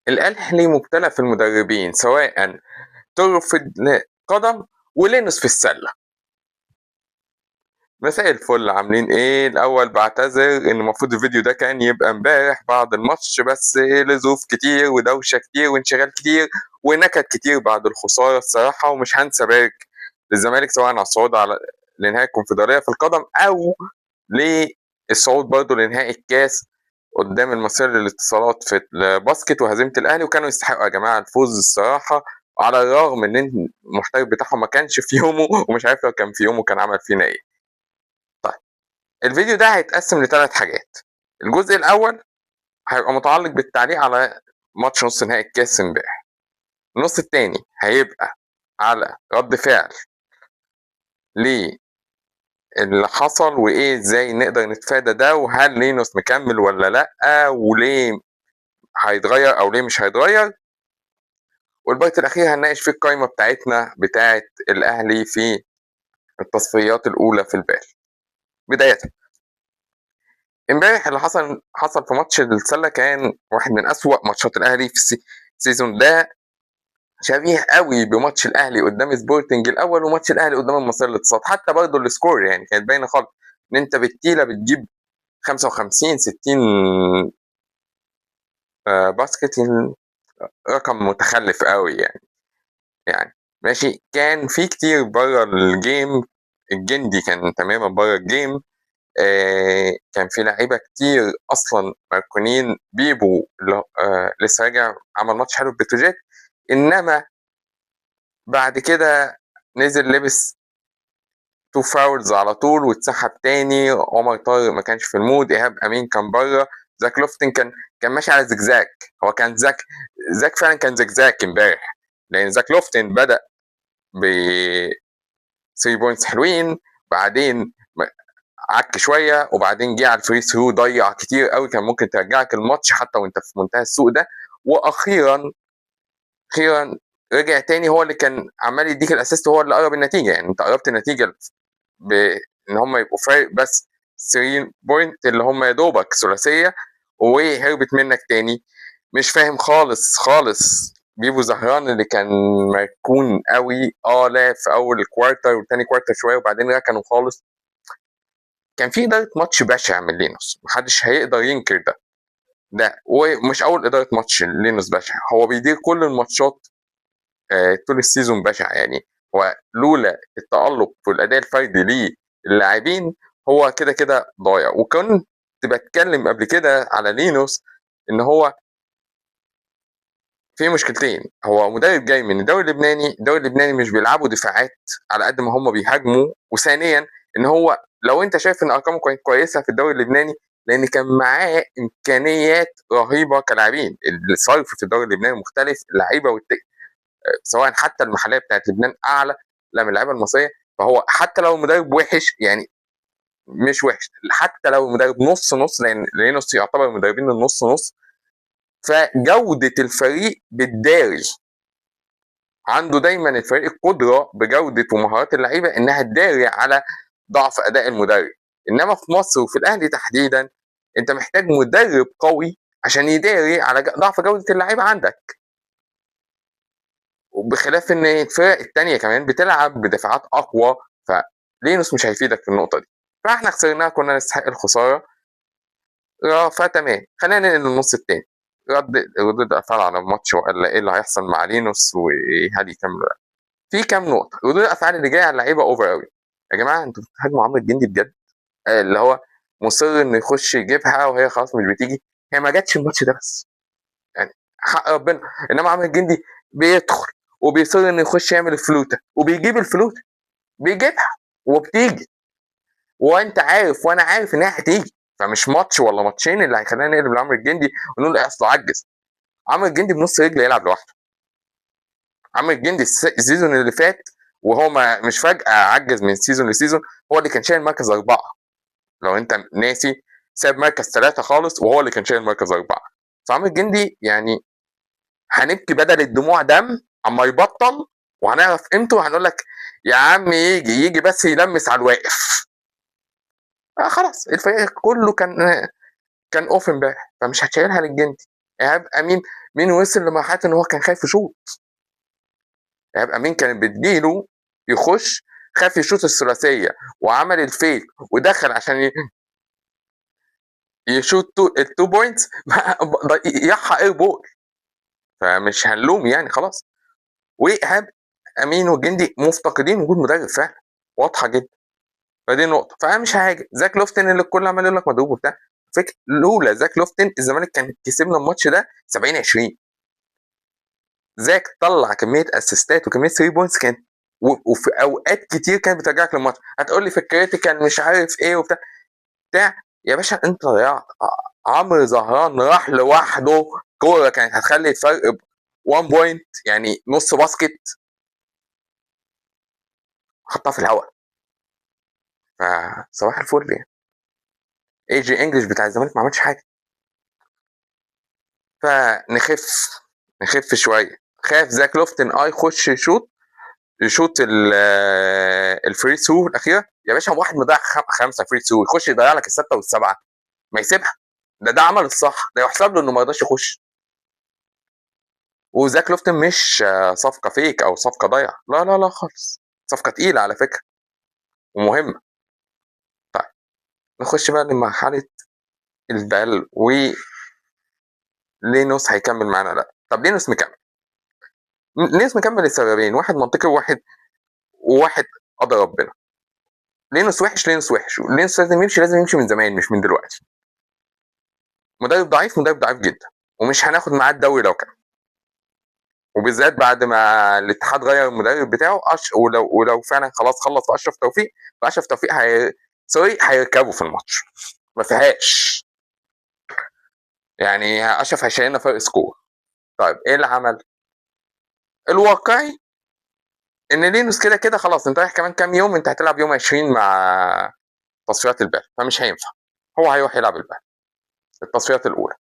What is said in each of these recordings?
الأهلي مبتلى في المدربين سواء تورو في القدم ولينوس في السلة. مساء الفل، عاملين ايه؟ الأول بعتذر إن المفروض الفيديو ده كان يبقى امبارح بعد الماتش، بس لظروف كتير ودوشة كتير وانشغال كتير ونكد كتير بعد الخسارة الصراحة. ومش هنسى بارك للزمالك سواء على الصعود على لنهائي الكونفدرالية في القدم أو للصعود برضه لنهائي الكاس قدام المصرية للاتصالات في الباسكت وهزيمة الأهلي، وكانوا يستحقوا يا جماعة الفوز الصراحة، على الرغم إن المحترف بتاعهم ما كانش في يومه، ومش عارف لو كان في يومه كان عمل فينا إيه. طيب، الفيديو ده هيتقسم لثلاث حاجات. الجزء الأول هيبقى متعلق بالتعليق على ماتش نص نهائي الكاس امبارح. النص التاني هيبقى على رد فعل اللي حصل وايه ازاي نقدر نتفادى ده، وهل لينوس مكمل ولا لا، وليه هيتغير او ليه مش هيتغير. والباقي الاخير هنناقش فيه القائمه بتاعتنا بتاعت الاهلي في التصفيات الاولى في البال. بدايه، امبارح اللي حصل في ماتش السله كان واحد من اسوأ ماتشات الاهلي في السيزون ده، شبيه قوي بماتش الاهلي قدام سبورتنج الاول وماتش الاهلي قدام المصرية للاتصالات. حتى برضه السكور يعني كانت باينه خالص ان انت بالتيله بتجيب 55 60 باسكت، رقم متخلف قوي يعني ماشي. كان في كتير بره الجيم، الجندي كان تماما بره الجيم. كان في لعيبه كتير اصلا مركونين. بيبو لسه راجع عمل ماتش حلو في بتروجيت، انما بعد كده نزل لبس تو فاولز على طول واتسحب تاني. عمر طارق ما كانش في المود، ايهاب امين كان بره، زاك لوفتن كان ماشي على زجزاج. هو كان زاك فعلا كان زجزاج امبارح، لان زاك لوفتن بدأ ب 3 بوينتس حلوين، بعدين عك شويه، وبعدين جه على الفري ثرو ضيع كتير قوي كان ممكن ترجعك الماتش حتى وانت في منتهى السوق ده. واخيرا رجع تاني، هو اللي كان عمال يديك الاسيست، هو اللي قرب النتيجه. يعني انت قربت النتيجه بان هم يبقوا فارق بس 3 بوينت اللي هم يا دوبك ثلاثيه، وهربت منك تاني. مش فاهم خالص بيبو زهران اللي كان مركون قوي. لعب في اول كوارتر وتاني كوارتر شويه وبعدين ركنوا خالص. كان في اداره ماتش بشع من لينوس، محدش هيقدر ينكر ده. ومش اول اداره ماتش لينوس بشع، هو بيدير كل الماتشات طول السيزون بشع يعني. هو لولا التألق في الاداء الفردي للاعبين هو كده كده ضايع. وكنت بتكلم قبل كده على لينوس ان هو في مشكلتين. هو مدرب جاي من الدوري اللبناني مش بيلعبوا دفاعات على قد ما هم بيهاجموا. وثانيا ان هو لو انت شايف ان ارقامه كويسه في الدوري اللبناني، لان كان معاه امكانيات رهيبه كلاعبين. الصرف في الدوري اللبناني مختلف، اللعيبه سواء حتى المحليه بتاعت لبنان اعلى من اللعيبه المصريه. فهو حتى لو المدرب وحش يعني، مش وحش، حتى لو المدرب نص نص، لان لينوس يعتبر المدربين النص نص، فجوده الفريق بتداري. عنده دايما الفريق القدره بجوده ومهارات اللعيبه انها تداري على ضعف اداء المدرب. انما في مصر وفي الاهلي تحديدا انت محتاج مدرب قوي عشان يداري على ضعف جوده اللعيبه عندك. وبخلاف ان الفرق التانية كمان بتلعب بدفاعات اقوى، فلينوس مش هيفيدك في النقطه دي. فاحنا خسرناها، كنا نستحق الخساره. فتمام، خلينا ننقل للنص التاني. ردود افعال على الماتش، وقال ايه اللي هيحصل مع لينوس وهل يكمل. في كام نقطه ردود الافعال اللي جايه على اللعيبه اوفر قوي. يا جماعه انتوا بتهاجموا عمرو الجندي بجد؟ اللي هو مصر انه يخش يجيبها وهي خلاص مش بتيجي. هي ما جاتش الماتش ده بس، يعني حق ربنا. انما عمرو الجندي بيدخل وبيصر انه يخش يعمل الفلوته وبيجيب الفلوته، بيجيبها وبتيجي، وانت عارف وانا عارف انها هتيجي. فمش ماتش ولا ماتشين اللي هيخلينا نقلب لعمرو الجندي ونقول اصله عجز. عمرو الجندي بنص رجل يلعب لوحده. عمرو الجندي السيزون اللي فات وهو ما مش فجأة عجز من سيزون لسيزون، هو اللي كان شايل مركز 4. لو انت ناسي، ساب مركز 3 خالص وهو اللي كان شايل مركز 4. فعمرو الجندي يعني هنبكي بدل الدموع دم اما يبطل، وهنعرف قيمته وهنقول لك يا عم يجي بس يلمس على الواقف. خلاص الفريق كله كان اوف امبارح، فمش هتشيلها للجندي. ايهاب امين مين وصل لمرحله ان هو كان خايف يشوط. ايهاب امين كانت بتجيله يخش خاف يشوط الثلاثيه وعمل الفيك ودخل عشان يشوط التو بوينتس يحقق اير بول. فمش هنلوم يعني خلاص. وايهاب امين والجندي مفتقدين وجود مدرب فعلا واضحه جدا. فدي نقطه. فانا مش هاجي زاك لوفتن اللي الكل عمال يقول لك مدروب وبتاع. فكر لولا زاك لوفتن الزمالك كان كسبنا الماتش ده 70-20. زاك طلع كميه اسيستات وكميه 3 بوينتس كانت وفي اوقات كتير كانت بترجعك للماتش. هتقول لي في الكريتيكال مش عارف ايه وبتاع يا باشا انت ضيعت. عمرو زهران راح لوحده كوره كانت هتخلي الفرق 1 بوينت يعني نص باسكت حطها في الهواء. فصباح الفل يعني. اي جي انجلش بتاع الزمالك ما عملش حاجه. فنخف شويه. خاف زاك لوفتن يخش يشوط الفري ثرو الاخيره. يا باشا واحد مضيع 5 فري ثرو يخش يضيع لك السته والسبعه ما يسيبها. ده عمل الصح. ده يحسب له انه ما يقدرش يخش. وزاك لوفتن مش صفقه فيك او صفقه ضايعه. لا لا لا خالص. صفقه تقيله على فكره ومهمه. طيب نخش بقى لمرحله البال لينوس هيكمل معانا. لا طب لينوس مكمل. لينوس مكمل لسببين. واحد منطقي وواحد قدر ربنا. لينوس وحش. لينوس لازم يمشي. لازم يمشي من زمان مش من دلوقتي. مدرب ضعيف جدا ومش هناخد معاه الدوري لو كان. وبالذات بعد ما الاتحاد غير المدرب بتاعه ولو فعلا خلاص خلص في اشرف توفيق. فاشرف توفيق هيركبوا في الماتش ما فيهاش يعني. اشرف هيشيلنا فرق سكور. طيب ايه اللي عمل الواقعي ان لينوس كده كده خلاص انت رايح كمان كام يوم. انت هتلعب يوم 20 مع تصفيات البال فمش هينفع. هو هيروح يلعب البال التصفيات الاولى.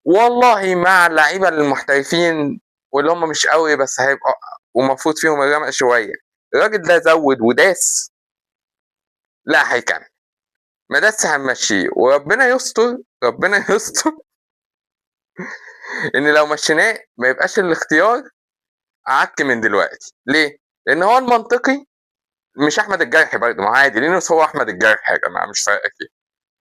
والله مع اللعيبه المحترفين واللي هم مش قوي بس هيبقى ومفروض فيهم الرمق شويه. الراجل ده زود وداس. لا هيكمل. ما داس هنمشيه وربنا يستر. ربنا يستر ان لو مشيناه ما يبقاش الاختيار عك من دلوقتي. ليه؟ لان هو المنطقي مش احمد الجرحي برضه. ما عادي لينوس هو احمد الجرحي يا جماعه مش فارقه كتير.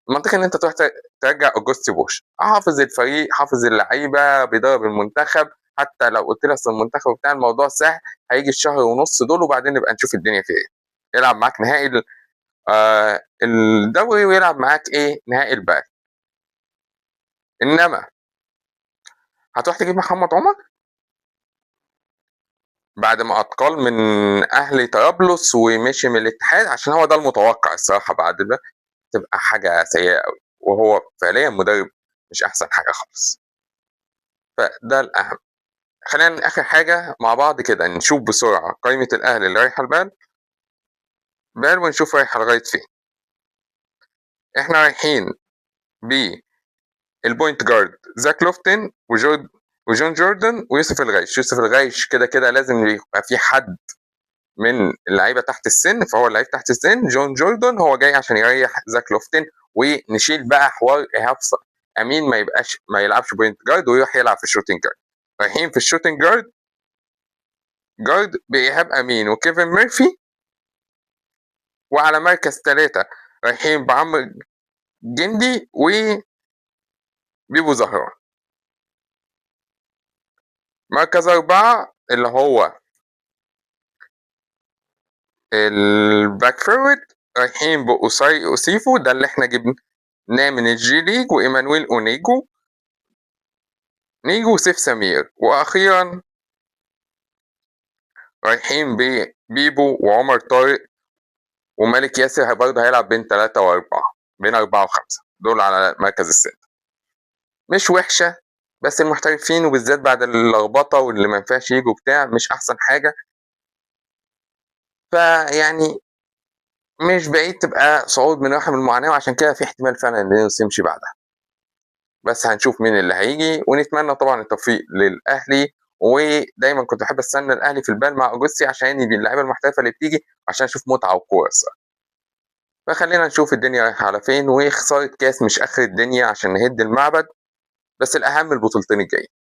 المنطقي ان انت تروح ترجع اوجوستي بوش. حافظ الفريق حافظ اللعيبه بيدرب المنتخب. حتى لو قلت لي اصل المنتخب بتاع الموضوع سهل هيجي الشهر ونص دول وبعدين نبقى نشوف الدنيا فيها ايه. يلعب معاك نهائي الدوري ويلعب معاك ايه نهائي الباقي. انما هتروح تجيب محمد عمر بعد ما اتقال من اهلي طرابلس ومشي من الاتحاد عشان هو ده المتوقع الصراحه بعد ده تبقى حاجه سيئه قوي. وهو فعليا مدرب مش احسن حاجه خالص. فده الاهم. خلينا اخر حاجه مع بعض كده نشوف بسرعه قائمه الاهلي اللي رايحه البال ونشوف رايحه لغايه فين. احنا رايحين بالبوينت جارد زاك لوفتن وجون جوردن ويوسف الغيش. يوسف الغيش كده كده لازم يبقى في حد من اللعيبه تحت السن فهو اللعيب تحت السن. جون جوردن هو جاي عشان يريح زاك لوفتن ونشيل بقى حوار ايهاب امين ما يلعبش بوينت جارد ويروح يلعب في الشوتنج جارد. رايحين في الشوتنج جارد بايهاب امين وكيفن ميرفي. وعلى مركز 3 رايحين بعمرو جندي وبيبو زهران. مركز 4 اللي هو الباك فورورد رايحين بأوساي أوسيفو. ده اللي احنا جبناه من الجي ليج وإيمانويل أونيجو وسيف سمير. وأخيرا رايحين ببيبو وعمر طارق ومالك ياسر برضه هيلعب بين 3 و4 بين 4 و5 دول على مركز السن. مش وحشة بس المحترفين وبالذات بعد اللخبطة واللي ما ينفعش يجوا بتاع مش أحسن حاجة. فيعني مش بعيد تبقى صعود من واحد من المعاناة وعشان كده في احتمال فعلا ان لينوس يمشي بعدها. بس هنشوف مين اللي هيجي ونتمنى طبعا التوفيق للاهلي. ودايما كنت بحب استنى الاهلي في البال مع اوجستي عشان يجي اللعيبه المحترفه اللي بتيجي عشان اشوف متعه وكوره الصراحه. فخلينا نشوف الدنيا رايحه على فين. وخساره كاس مش اخر الدنيا عشان نهد المعبد. بس الاهم البطولتين الجايين.